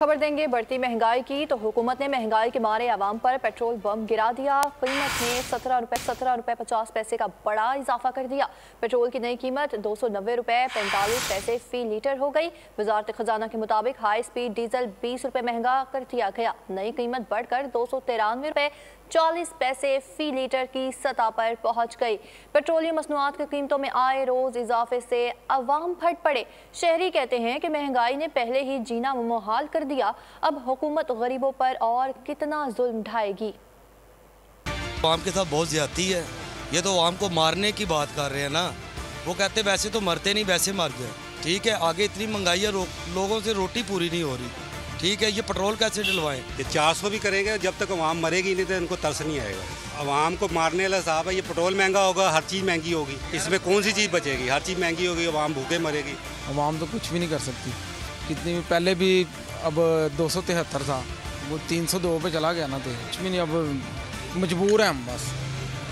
खबर देंगे बढ़ती महंगाई की। तो हुकूमत ने महंगाई के मारे आवाम पर पेट्रोल बम गिरा दिया। कीमत में 17 रुपए 50 पैसे का बड़ा इजाफा कर दिया। पेट्रोल की नई कीमत 290 रुपए 45 पैसे फी लीटर हो गई। वजारत खजाना के मुताबिक हाई स्पीड डीजल 20 रुपए महंगा कर दिया गया। नई कीमत बढ़कर 293 रुपए 40 पैसे फी लीटर की सतह पर पहुंच गई। पेट्रोलियम मसनूआत की कीमतों में आए रोज इजाफे से अवाम फट पड़े। शहरी कहते हैं कि महंगाई ने पहले ही जीना मुहाल कर दिया, अब हुकूमत गरीबों पर और कितना जुल्म ढाएगी। आवाम के साथ बहुत ज्यादती है। ये तो आवाम को मारने की बात कर रहे हैं ना। वो कहते वैसे तो मरते नहीं, वैसे मर गए। ठीक है, आगे इतनी महंगाई है, लोगों से रोटी पूरी नहीं हो रही। ठीक है, ये पेट्रोल कैसे डलवाएं? ये 400 भी करेंगे, जब तक आवाम मरेगी नहीं तो इनको तरस नहीं आएगा। आवाम को मारने वाला साहब है। ये पेट्रोल महंगा होगा, हर चीज़ महंगी होगी, इसमें कौन सी चीज़ बचेगी? हर चीज़ महंगी होगी, आवाम भूखे मरेगी। आवाम तो कुछ भी नहीं कर सकती। कितनी भी पहले भी अब 273 था, वो 302 पे चला गया ना। तो कुछ भी नहीं, अब मजबूर हैं हम। बस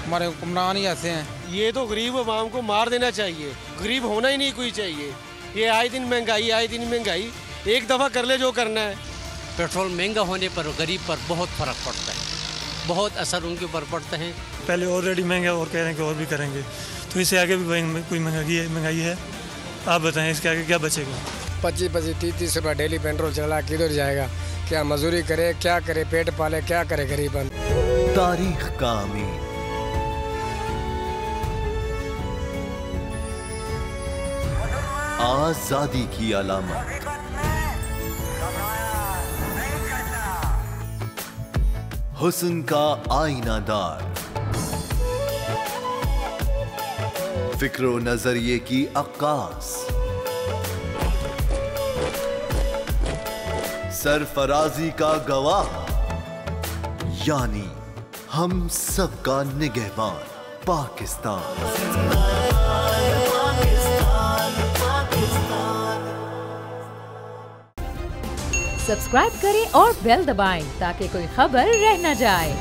हमारे हुक्मरान ही ऐसे हैं। ये तो गरीब आवाम को मार देना चाहिए। गरीब होना ही नहीं कोई चाहिए। ये आए दिन महंगाई, आए दिन महंगाई। एक दफ़ा कर ले जो करना है। पेट्रोल महंगा होने पर गरीब पर बहुत फ़र्क पड़ता है, बहुत असर उनके ऊपर पड़ता है। पहले ऑलरेडी महंगा और कह रहे हैं कि और भी करेंगे, तो इससे आगे भी कोई महंगाई है। आप बताएं इसके आगे क्या बचेगा? 25-25, 30-30 रुपये डेली पेट्रोल चला, किधर जाएगा? क्या मजदूरी करे, क्या करे, पेट पाले, क्या करे गरीब? तारीख का अमीन, आजादी की अलामत, हुस्न का आईनादार, फिक्रो नजरिए की अक्कास, सरफराजी का गवाह, यानी हम सबका निगहबान पाकिस्तान। सब्सक्राइब करें और बेल दबाएं ताकि कोई खबर रह न जाए।